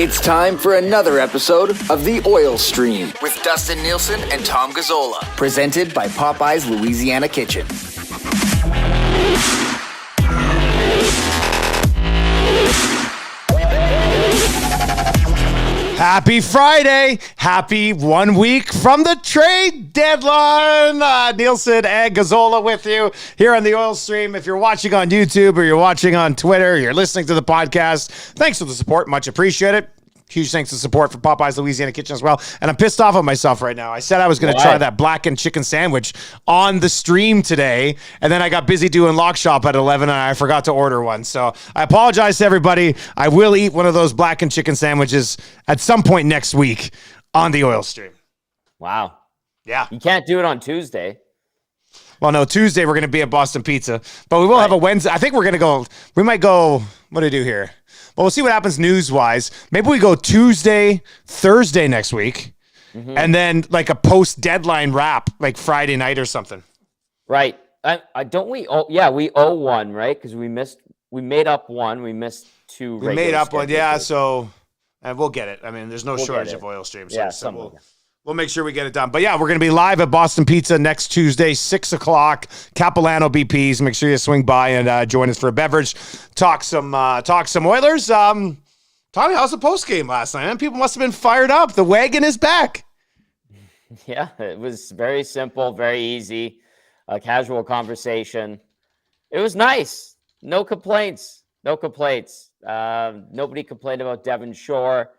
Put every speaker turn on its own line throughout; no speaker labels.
It's time for another episode of The Oil Stream with Dustin Nielsen and Tom Gazzola, presented by Popeye's Louisiana Kitchen.
Happy Friday. Happy 1 week from the trade deadline. Nielsen and Gazzola with you here on the Oil Stream. If you're watching on YouTube or you're watching on Twitter, or you're listening to the podcast, thanks for the support. Much appreciated. Huge thanks to support for Popeye's Louisiana Kitchen as well. And I'm pissed off at myself right now. I said I was going to try that blackened chicken sandwich on the stream today, and then I got busy doing lock shop at 11, and I forgot to order one. So I apologize to everybody. I will eat one of those blackened chicken sandwiches at some point next week on the Oil Stream.
Wow.
Yeah.
You can't do it on Tuesday.
Well, no, Tuesday we're going to be at Boston Pizza, but we will have a Wednesday. I think we're going to go, we might go, what do we do here? Well, we'll see what happens news-wise. Maybe we go Tuesday, Thursday next week, and then like a post-deadline wrap, like Friday night or something.
Right. Don't we? Oh, yeah, we owe one, right? Because we made up one. We missed two.
We made up one, yeah. So, and we'll get it. I mean, there's no shortage of oil streams.
Yeah,
so we'll make sure we get it done. But yeah, we're going to be live at Boston Pizza next Tuesday, 6 o'clock. Capilano BPs. Make sure you swing by and join us for a beverage. Talk some Oilers. Tommy, how's the post game last night? Man, people must have been fired up. The wagon is back.
Yeah, it was very simple, very easy, a casual conversation. It was nice. No complaints. Nobody complained about Devon Shore.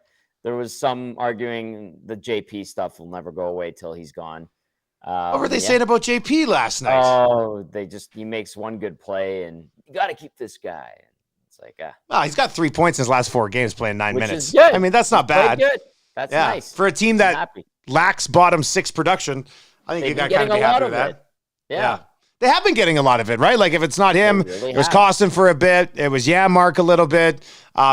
There was some arguing the JP stuff will never go away till he's gone.
What were they saying about JP last night?
Oh, he makes one good play, and you got to keep this guy. It's like,
he's got 3 points in his last 4 games, playing 9 minutes.
Is good.
I mean, that's not bad.
Good. That's nice
for a team that lacks bottom 6 production. I think you got to kind of be happy with that.
Yeah.
They have been getting a lot of it, right? Like if it's not him, it was Costin for a bit. It was Yamark a little bit.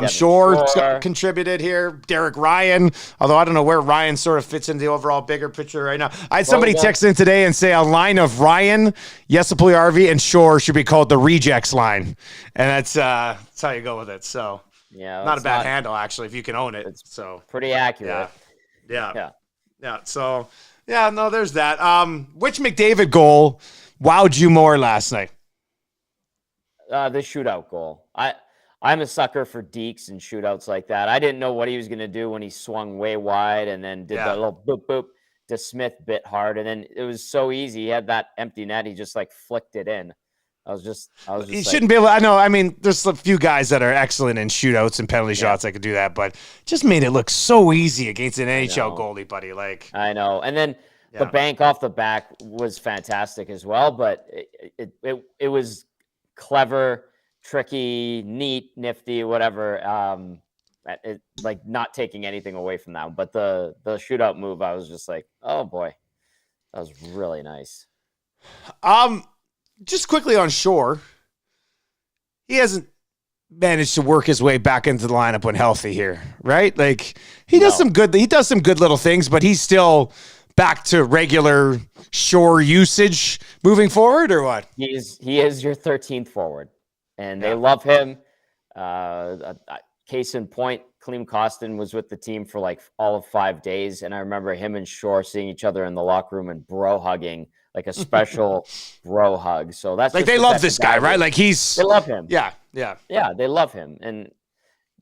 Shore contributed here. Derek Ryan, although I don't know where Ryan sort of fits into the overall bigger picture right now. I had somebody text in today and say a line of Ryan, Yesapuli, and Shore should be called the rejects line. And that's how you go with it. So
yeah,
not a bad handle, actually, if you can own it. It's so
pretty accurate.
Yeah. So, no, there's that. Which McDavid goal wowed you more last night?
The shootout goal. I'm a sucker for dekes and shootouts like that. I didn't know what he was going to do when he swung way wide and then did that little boop, boop to Smith bit hard. And then it was so easy. He had that empty net. He just like flicked it in. I was just
he shouldn't be able. I know. I mean, there's a few guys that are excellent in shootouts and penalty shots that could do that, but just made it look so easy against an NHL goalie, buddy. Like
I know. And then the bank off the back was fantastic as well, but it was clever, tricky, neat, nifty, whatever. Like not taking anything away from that. But the shootout move, I was just like, oh boy, that was really nice.
Just quickly on Shore, he hasn't managed to work his way back into the lineup when healthy here, right? Like he does some good little things, but he's still back to regular Shore usage moving forward, or what?
He is your 13th forward, and they love him. Case in point, Klim Kostin was with the team for like all of 5 days, and I remember him and Shore seeing each other in the locker room and bro hugging, like a special bro hug. So that's
like they love this guy, right? Like they
love him.
Yeah,
they love him, and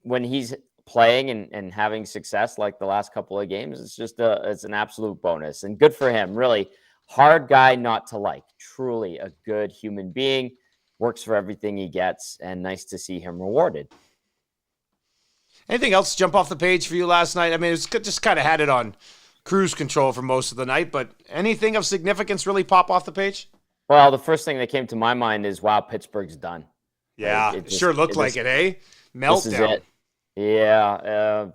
when he's playing and having success like the last couple of games, it's an absolute bonus, and good for him. Really hard guy not to like. Truly a good human being, works for everything he gets, and nice to see him rewarded.
Anything else jump off the page for you last night? I mean, it's just kind of had it on cruise control for most of the night, but anything of significance really pop off the page?
Well, the first thing that came to my mind is, wow, Pittsburgh's done.
Yeah, it sure looked like it, eh? Meltdown. This is it.
Yeah.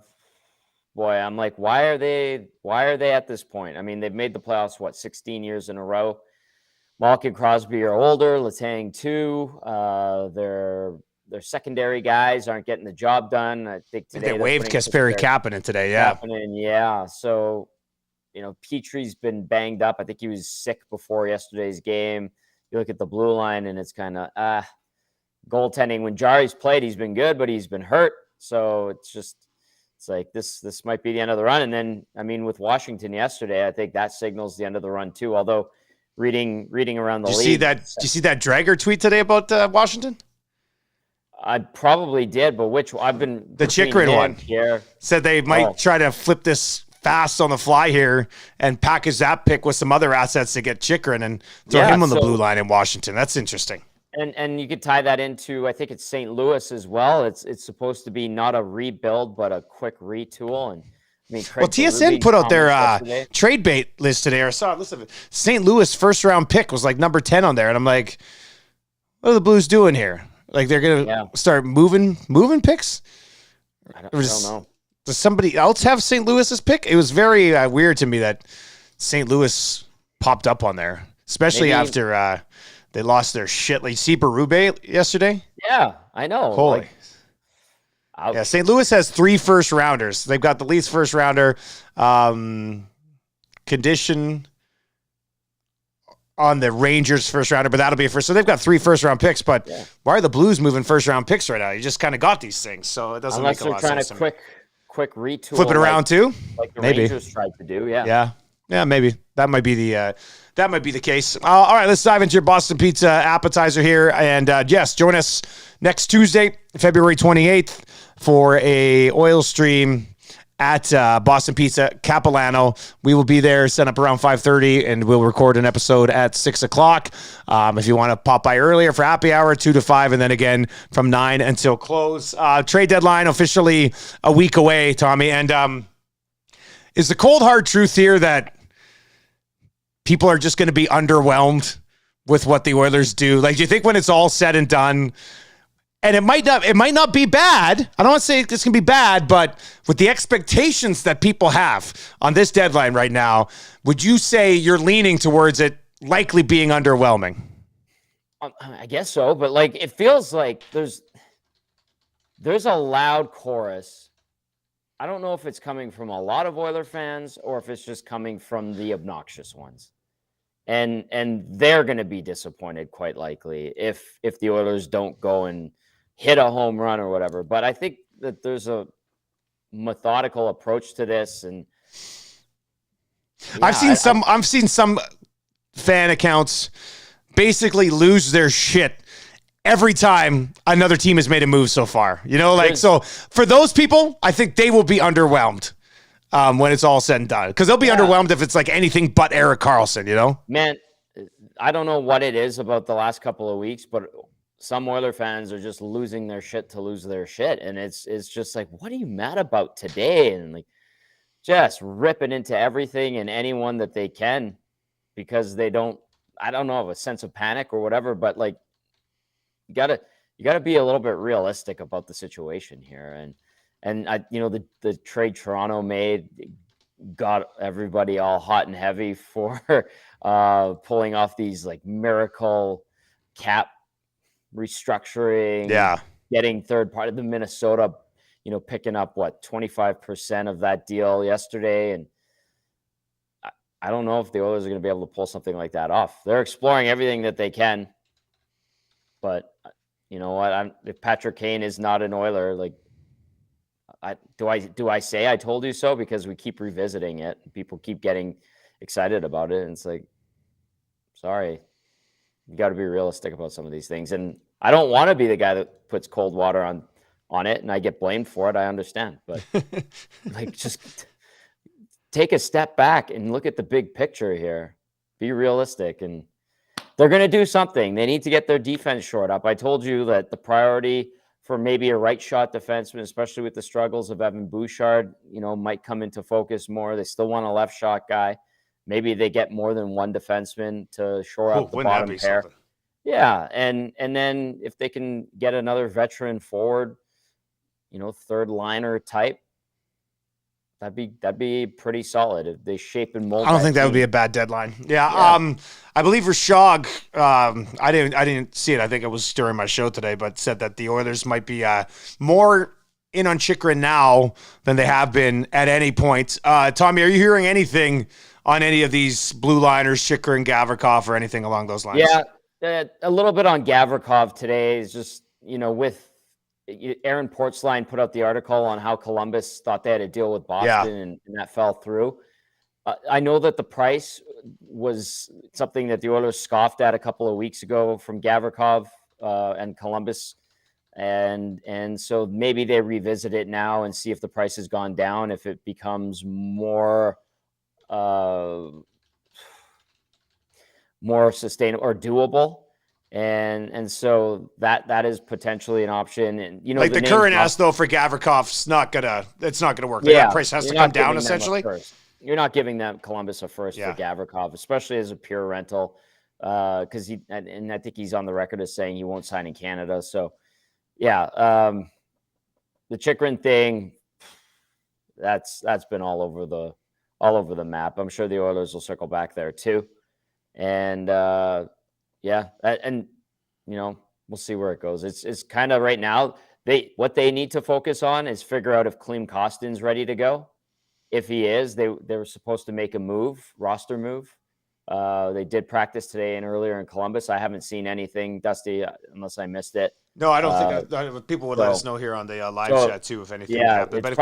Boy, I'm like, why are they at this point? I mean, they've made the playoffs, 16 years in a row. Malkin, Crosby are older. Letang too. Their secondary guys aren't getting the job done. I think today
they waived Kasperi Kapanen today. Yeah.
Yeah. So, Petrie's been banged up. I think he was sick before yesterday's game. You look at the blue line, and it's kind of goaltending. When Jari's played, he's been good, but he's been hurt. So it's just it's like this might be the end of the run. And then, I mean, with Washington yesterday, I think that signals the end of the run too. Although reading around the league,
did you see that Drager tweet today about Washington?
I probably did, but I've been
the Chychrun one
here.
Said they might try to flip this fast on the fly here and package that pick with some other assets to get Chychrun and throw him on the blue line in Washington. That's interesting.
And you could tie that into, I think it's St. Louis as well. It's supposed to be not a rebuild, but a quick retool. And I mean,
TSN put out their trade bait list today. I saw it. Listen, St. Louis first round pick was like number 10 on there, and I'm like, what are the Blues doing here? Like they're gonna start moving picks?
I don't know.
Does somebody else have St. Louis's pick? It was very weird to me that St. popped up on there, especially after they lost their shit. Like Berube yesterday.
Yeah, I know.
Holy. St. Louis has 3 first rounders. They've got the least first rounder condition on the Rangers first rounder, but that'll be a first. So they've got 3 first round picks, but why are the Blues moving first round picks right now? You just kind of got these things. So it doesn't make a lot of sense.
Unless they're trying to quick retool.
Flip it around too?
Like the Rangers tried to do,
Yeah, maybe. That might be the case. All right, let's dive into your Boston Pizza appetizer here. And yes, join us next Tuesday, February 28th for a oil stream at Boston Pizza Capilano. We will be there, set up around 5:30, and we'll record an episode at 6 o'clock. If you want to pop by earlier for happy hour, 2 to 5, and then again from 9 until close. Trade deadline officially a week away, Tommy. And is the cold hard truth here that people are just going to be underwhelmed with what the Oilers do? Like, do you think when it's all said and done, and it might not be bad. I don't want to say it's going to be bad, but with the expectations that people have on this deadline right now, would you say you're leaning towards it likely being underwhelming?
I guess so, but like it feels like there's a loud chorus. I don't know if it's coming from a lot of Oiler fans or if it's just coming from the obnoxious ones. And they're going to be disappointed quite likely if the Oilers don't go and hit a home run or whatever. But I think that there's a methodical approach to this. And
I've seen some fan accounts basically lose their shit every time another team has made a move so far. You know, like, so for those people, I think they will be underwhelmed when it's all said and done. Because they'll be underwhelmed if it's like anything but Erik Karlsson, you know?
Man, I don't know what it is about the last couple of weeks, but some Oiler fans are just losing their shit to lose their shit. And it's just like, what are you mad about today? And like, just ripping into everything and anyone that they can because they don't, I don't know, have a sense of panic or whatever, but like, you gotta be a little bit realistic about the situation here. And I, the trade Toronto made got everybody all hot and heavy for pulling off these like miracle cap restructuring, getting third party, the Minnesota, picking up 25% of that deal yesterday. And I don't know if the Oilers are going to be able to pull something like that off. They're exploring everything that they can, but you know what? If Patrick Kane is not an Oiler, like, do I say I told you so? Because we keep revisiting it. People keep getting excited about it. And it's like, sorry, you got to be realistic about some of these things. And I don't want to be the guy that puts cold water on it and I get blamed for it. I understand, but like, just take a step back and look at the big picture here. Be realistic. And they're going to do something. They need to get their defense shored up. I told you that the priority for maybe a right shot defenseman, especially with the struggles of Evan Bouchard, might come into focus more. They still want a left shot guy. Maybe they get more than one defenseman to shore up the bottom pair. Something? Yeah. And then if they can get another veteran forward, third liner type, that'd be pretty solid if they shape and mold.
I don't think that would be a bad deadline. Yeah. I believe Rashog, I didn't see it. I think it was during my show today, but said that the Oilers might be more in on Chychrun now than they have been at any point. Tommy, are you hearing anything on any of these blue liners, Chychrun, Gavrikov, or anything along those lines?
Yeah, a little bit on Gavrikov today is just, with Aaron Portzline put out the article on how Columbus thought they had to deal with Boston, and that fell through. I know that the price was something that the Oilers scoffed at a couple of weeks ago from Gavrikov and Columbus. And so maybe they revisit it now and see if the price has gone down, if it becomes more sustainable or doable. And so that is potentially an option. And
like the current ask though for Gavrikov, it's not gonna work. Like, that price has to come down essentially.
You're not giving them Columbus a first for Gavrikov, especially as a pure rental, because and I think he's on the record as saying he won't sign in Canada. So, the Chychrun thing, that's been all over the map. I'm sure the Oilers will circle back there too, and we'll see where it goes. It's kind of right now what they need to focus on is figure out if Klim Kostin's ready to go. If he is, they were supposed to make a roster move. They did practice today and earlier in Columbus. I haven't seen anything, Dusty, unless I missed it.
No, I don't think people would let us know here on the live chat too if anything happened. But if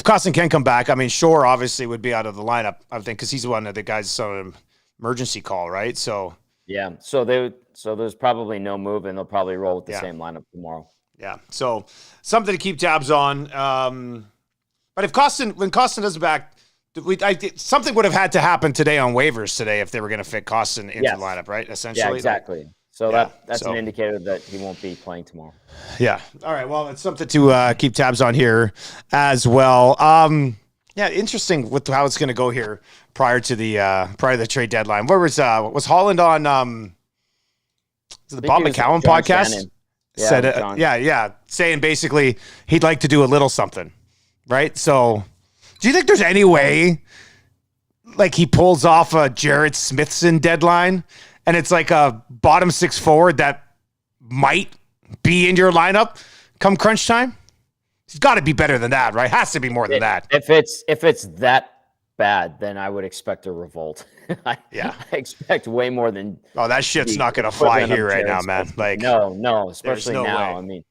Kostin can come back, I mean, Shore obviously would be out of the lineup, I think, because he's one of the guys on emergency call, right? So
so there's probably no move, and they'll probably roll with the same lineup tomorrow.
Yeah, so something to keep tabs on. But when Kostin does back, something would have had to happen today on waivers today if they were going to fit Kostin into the lineup, right? Essentially. Yeah,
exactly. So that's an indicator that he won't be playing tomorrow.
Yeah. All right. Well, it's something to keep tabs on here as well. Interesting with how it's going to go here prior to the trade deadline. Where was Holland on? The Bob McCowan podcast? Saying basically he'd like to do a little something. Right? So do you think there's any way like he pulls off a Jared Smithson deadline and it's like a bottom six forward that might be in your lineup come crunch time? It's got to be better than that, right? Has to be more than that.
If it's that bad, then I would expect a revolt. I expect way more than.
Oh, that shit's not going to fly here right now, man. Like
no, especially now. Way. I mean,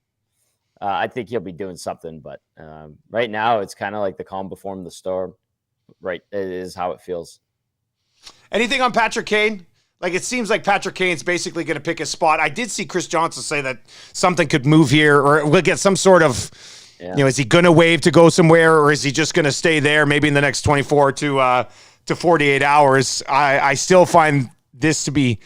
I think he'll be doing something, but right now it's kind of like the calm before the storm. Right, it is how it feels.
Anything on Patrick Kane? Like, it seems like Patrick Kane's basically going to pick his spot. I did see Chris Johnson say that something could move here, or we'll get some sort of, is he going to waive to go somewhere, or is he just going to stay there maybe in the next 24 to 48 hours? I still find this to be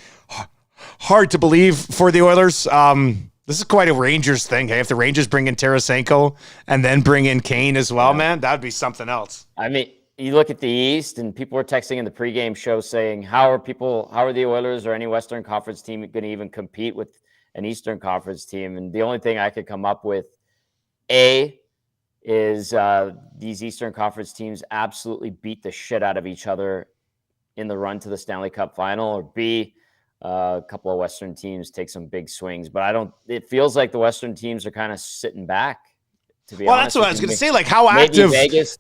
hard to believe for the Oilers. This is quite a Rangers thing. Hey, if the Rangers bring in Tarasenko and then bring in Kane as well, man, that would be something else.
I mean, you look at the East, and people were texting in the pregame show saying, how are the Oilers or any Western Conference team going to even compete with an Eastern Conference team? And the only thing I could come up with, is these Eastern Conference teams absolutely beat the shit out of each other in the run to the Stanley Cup final, or B, a couple of Western teams take some big swings. But it feels like the Western teams are kind of sitting back.
Well, that's what I was going to say. Like, how active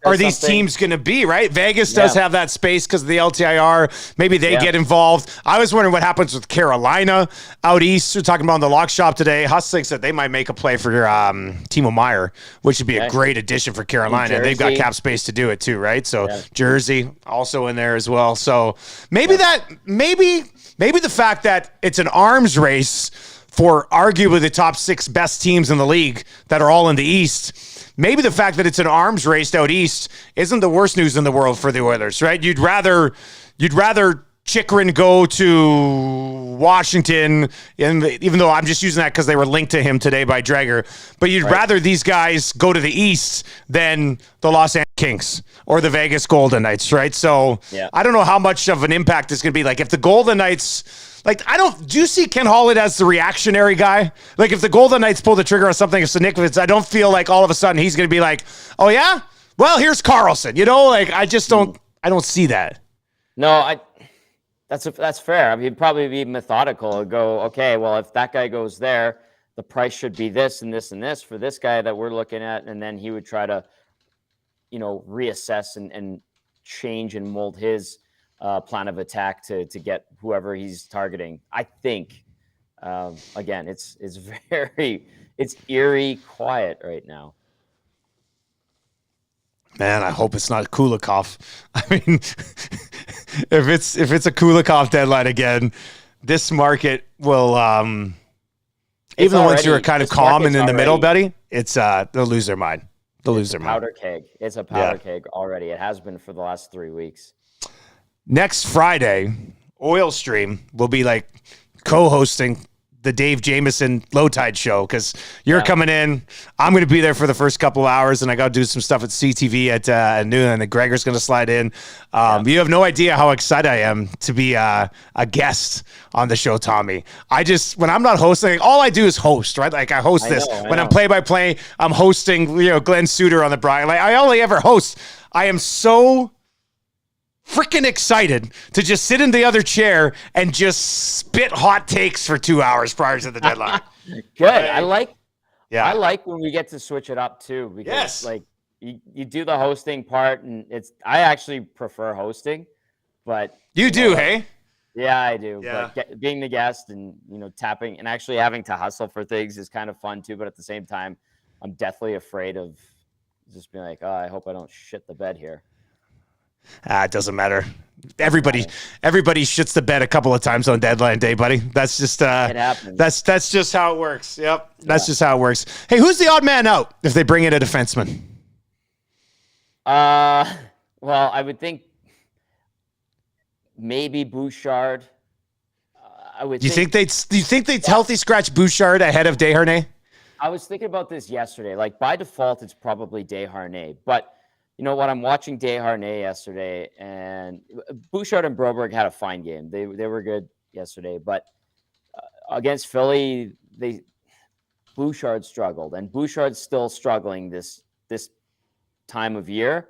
are these teams going to be, right? Vegas does have that space because of the LTIR. Maybe they get involved. I was wondering what happens with Carolina out east. We're talking about in the lock shop today. Hustling said they might make a play for Timo Meier, which would be a great addition for Carolina. They've got cap space to do it too, right? So Jersey also in there as well. So maybe maybe the fact that it's an arms race for arguably the top 6 best teams in the league that are all in the East, maybe the fact that it's an arms race out East isn't the worst news in the world for the Oilers, right? You'd rather Chychrun go to Washington, and even though I'm just using that because they were linked to him today by Dreger, but you'd rather these guys go to the East than the Los Angeles Kings or the Vegas Golden Knights, right? So I don't know how much of an impact it's going to be. Like, if the Golden Knights... Like, do you see Ken Holland as the reactionary guy? Like, if the Golden Knights pull the trigger on something, if Sinikovich, I don't feel like all of a sudden he's going to be like, oh, yeah? Well, here's Carlson. Like, I just don't see that.
No, that's fair. I mean, he'd probably be methodical and go, okay, well, if that guy goes there, the price should be this and this and this for this guy that we're looking at. And then he would try to, reassess and change and mold his plan of attack to get whoever he's targeting. I think, again, it's it's eerie quiet right now.
Man, I hope it's not Kulikov. I mean, if it's a Kulikov deadline again, this market will even the ones who are kind of calm and in the middle, Betty, it's they'll lose their mind. They'll lose their mind.
Powder keg. It's a powder keg already. It has been for the last 3 weeks.
Next Friday, Oil Stream will be like co-hosting the Dave Jameson Low Tide show because you're coming in. I'm going to be there for the first couple of hours, and I got to do some stuff at CTV at noon, and then Gregor's going to slide in. You have no idea how excited I am to be a guest on the show, Tommy. When I'm not hosting, all I do is host, right? Like I host this. When I'm play-by-play, I'm hosting, Glenn Suter on the Brian. Like I only ever host. I am so freaking excited to just sit in the other chair and just spit hot takes for 2 hours prior to the deadline.
Good. I like when we get to switch it up too, because like you do the hosting part, and I actually prefer hosting, but
you do, hey?
Yeah, I do. Yeah. But being the guest and tapping and actually having to hustle for things is kind of fun too. But at the same time, I'm deathly afraid of just being like, oh, I hope I don't shit the bed here.
It doesn't matter. Everybody shits the bed a couple of times on deadline day, buddy. That's just
it happens.
That's just how it works. Yep. That's just how it works. Hey, who's the odd man out if they bring in a defenseman?
Well, I would think maybe Bouchard.
Do you think they'd healthy scratch Bouchard ahead of Desharnais?
I was thinking about this yesterday. Like by default, it's probably Desharnais, but you know what? I'm watching Desharnais yesterday, and Bouchard and Broberg had a fine game. They were good yesterday, but against Philly, Bouchard struggled, and Bouchard's still struggling this time of year,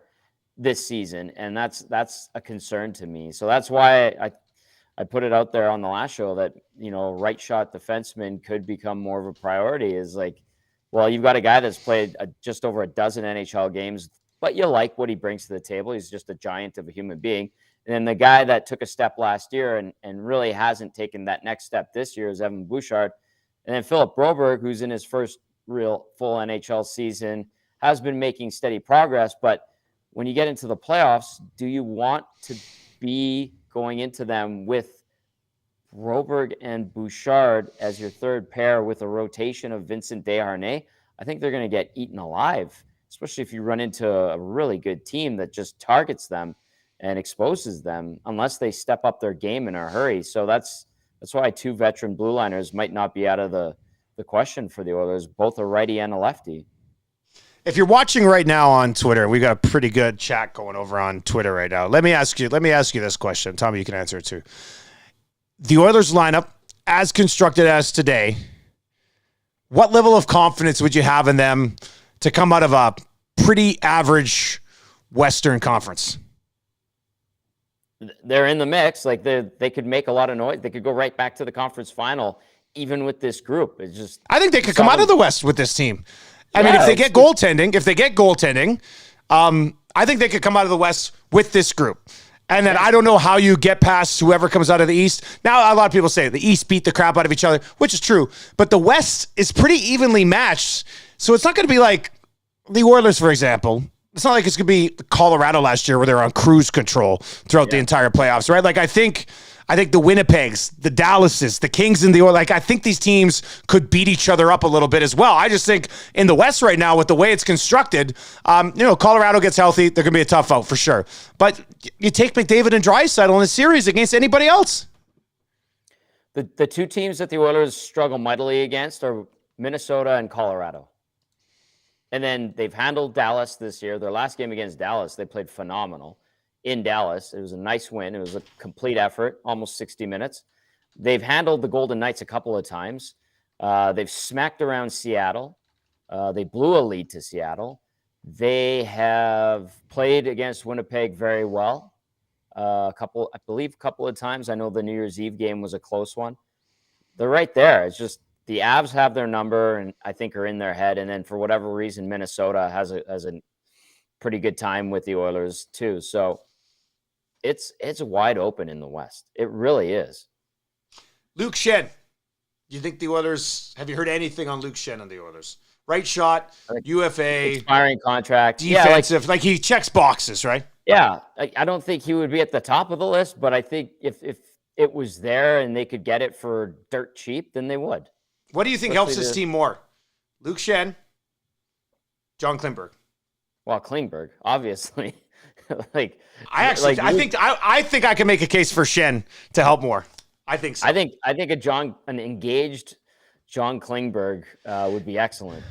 this season, and that's a concern to me. So that's why I put it out there on the last show that right shot defenseman could become more of a priority. Is like, well, you've got a guy that's played just over a dozen NHL games. But you like what he brings to the table. He's just a giant of a human being. And then the guy that took a step last year and really hasn't taken that next step this year is Evan Bouchard. And then Philip Broberg, who's in his first real full NHL season, has been making steady progress. But when you get into the playoffs, do you want to be going into them with Broberg and Bouchard as your third pair with a rotation of Vincent Desharnais? I think they're going to get eaten alive, especially if you run into a really good team that just targets them and exposes them unless they step up their game in a hurry. So that's why two veteran blue liners might not be out of the question for the Oilers, both a righty and a lefty.
If you're watching right now on Twitter, we got a pretty good chat going over on Twitter right now. Let me ask you this question. Tommy, you can answer it too. The Oilers lineup, as constructed as today, what level of confidence would you have in them to come out of a pretty average Western Conference?
They're in the mix. Like they could make a lot of noise. They could go right back to the conference final, even with this group. It's just
I think they could come out of the West with this team. I mean, if they get goaltending, I think they could come out of the West with this group. And then I don't know how you get past whoever comes out of the East. Now, a lot of people say the East beat the crap out of each other, which is true. But the West is pretty evenly matched. So it's not going to be like the Oilers, for example. It's not like it's going to be Colorado last year where they're on cruise control throughout the entire playoffs, right? Like, I think the Winnipegs, the Dallases, the Kings, and the Oilers, like, I think these teams could beat each other up a little bit as well. I just think in the West right now, with the way it's constructed, Colorado gets healthy, they're going to be a tough out for sure. But you take McDavid and Draisaitl in a series against anybody else.
The two teams that the Oilers struggle mightily against are Minnesota and Colorado. And then they've handled Dallas this year. Their last game against Dallas, they played phenomenal in Dallas. It was a nice win. It was a complete effort, almost 60 minutes. They've handled the Golden Knights a couple of times. They've smacked around Seattle. They blew a lead to Seattle. They have played against Winnipeg very well. I believe a couple of times. I know the New Year's Eve game was a close one. They're right there. It's just the Avs have their number and I think are in their head. And then for whatever reason, Minnesota has a pretty good time with the Oilers too. So it's wide open in the West. It really is.
Luke Shen, Do you think the Oilers, have you heard anything on Luke Schenn and the Oilers? Right shot, UFA,
expiring contract,
defensive, like he checks boxes, right?
Yeah, I don't think he would be at the top of the list, but I think if it was there and they could get it for dirt cheap, then they would.
What do you think helps this team more? Luke Schenn, John Klingberg.
Well, Klingberg, obviously.
I think I can make a case for Schenn to help more. I think so.
I think an engaged John Klingberg would be excellent.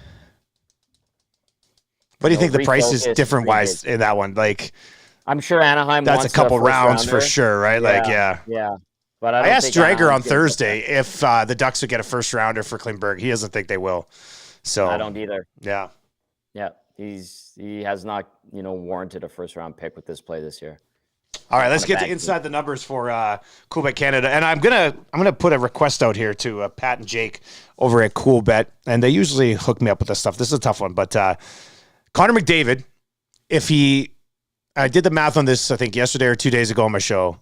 What do you think the price is different wise in that one? Like,
I'm sure Anaheim
that's
wants
a couple rounds
rounder.
For sure, right?
Yeah. But
I asked Drager on Thursday if the Ducks would get a first rounder for Klingberg. He doesn't think they will. So
I don't either.
Yeah.
He has not, warranted a first round pick with this play this year.
All right, let's get to inside the numbers for Coolbet Canada, and I'm gonna put a request out here to Pat and Jake over at Coolbet, and they usually hook me up with this stuff. This is a tough one, but Connor McDavid, I did the math on this, I think yesterday or 2 days ago on my show.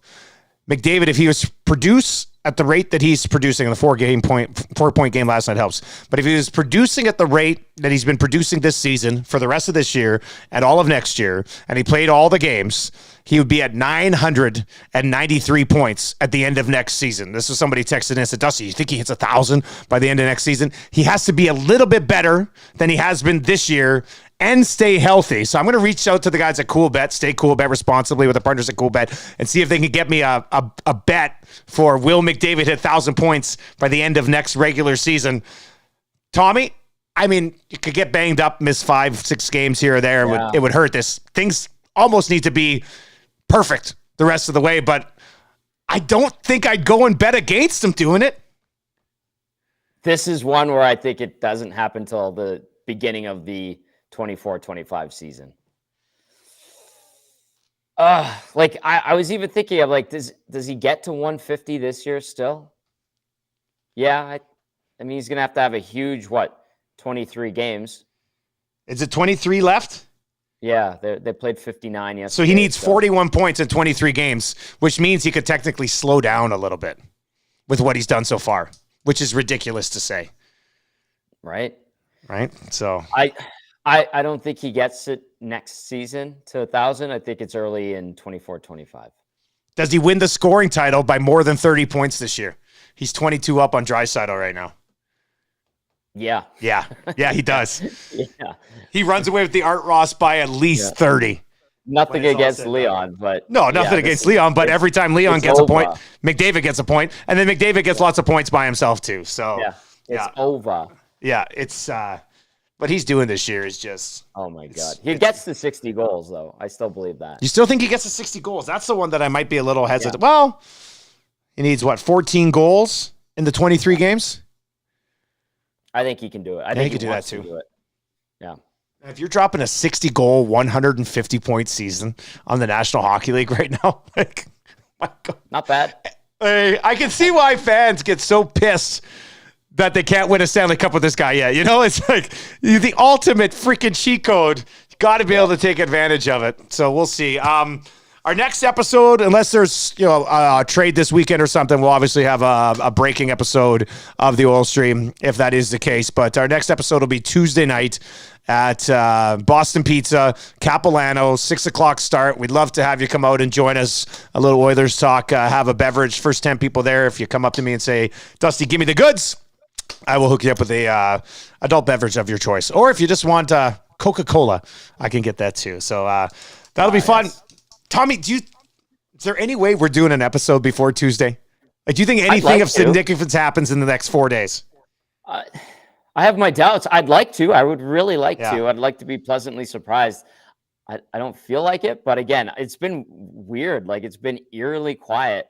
McDavid, if he was produce at the rate that he's producing in the 4-point game last night helps. But if he was producing at the rate that he's been producing this season for the rest of this year and all of next year, and he played all the games, he would be at 993 points at the end of next season. This was somebody texted in and said, Dusty, you think he hits 1,000 by the end of next season? He has to be a little bit better than he has been this year and stay healthy. So I'm going to reach out to the guys at Coolbet, stay Coolbet responsibly with the partners at Coolbet, and see if they can get me a bet for will McDavid hit 1,000 points by the end of next regular season. Tommy, I mean, you could get banged up, miss 5-6 games here or there. Yeah. It would hurt this. Things almost need to be perfect the rest of the way, but I don't think I'd go and bet against him doing it.
This is one where I think it doesn't happen till the beginning of the 24-25 season. I was even thinking of does he get to 150 this year still? Yeah, I mean he's gonna have to have a huge 23 games.
Is it 23 left?
Yeah, they played 59 yesterday.
So he needs 41 points in 23 games, which means he could technically slow down a little bit with what he's done so far, which is ridiculous to say.
Right.
So
I don't think he gets it next season to 1,000. I think it's early in 24-25.
Does he win the scoring title by more than 30 points this year? He's 22 up on Draisaitl right now.
Yeah,
he does.
Yeah.
He runs away with the Art Ross by at least 30.
Nothing against Leon, but
nothing against Leon. But every time Leon gets a point, McDavid gets a point, and then McDavid gets lots of points by himself too. So
it's over.
Yeah, it's what he's doing this year is just.
Oh my God, he gets to 60 goals though. I still believe that.
You still think he gets to 60 goals? That's the one that I might be a little hesitant. Yeah. Well, he needs 14 goals in the 23 games.
I think he can do it. I think he can do that too. Yeah.
If you're dropping a 60-goal, 150-point season on the National Hockey League right now, my God.
Not bad.
I can see why fans get so pissed that they can't win a Stanley Cup with this guy yet. It's like the ultimate freaking cheat code. You got to be able to take advantage of it. So we'll see. Our next episode, unless there's a trade this weekend or something, we'll obviously have a breaking episode of the Oil Stream if that is the case. But our next episode will be Tuesday night at Boston Pizza, Capilano, 6:00 start. We'd love to have you come out and join us. A little Oilers talk, have a beverage. First 10 people there. If you come up to me and say, Dusty, give me the goods, I will hook you up with a adult beverage of your choice. Or if you just want Coca-Cola, I can get that too. So that'll be fun. Yes. Tommy, is there any way we're doing an episode before Tuesday? Do you think anything of significance happens in the next 4 days?
I have my doubts. I'd like to. I would really like to. I'd like to be pleasantly surprised. I don't feel like it, but again, it's been weird. It's been eerily quiet.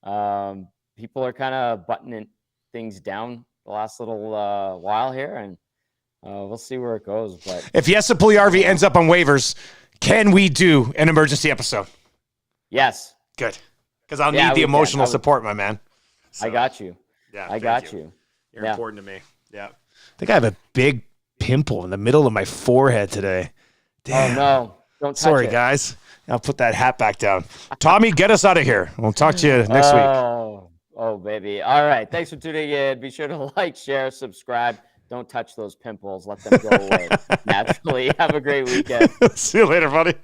People are kind of buttoning things down the last little while here, and we'll see where it goes. But
if Jesse Puljujarvi ends up on waivers, can we do an emergency episode?
Yes.
Good. Because I'll need the emotional support, my man.
So, I got you.
Yeah,
I got you.
You're important to me. Yeah. I think I have a big pimple in the middle of my forehead today. Damn.
Oh, no. Don't touch
Sorry,
it.
guys. I'll put that hat back down. Tommy, get us out of here. We'll talk to you next week.
Oh, baby. All right. Thanks for tuning in. Be sure to like, share, subscribe. Don't touch those pimples. Let them go away naturally. Have a great weekend.
See you later, buddy.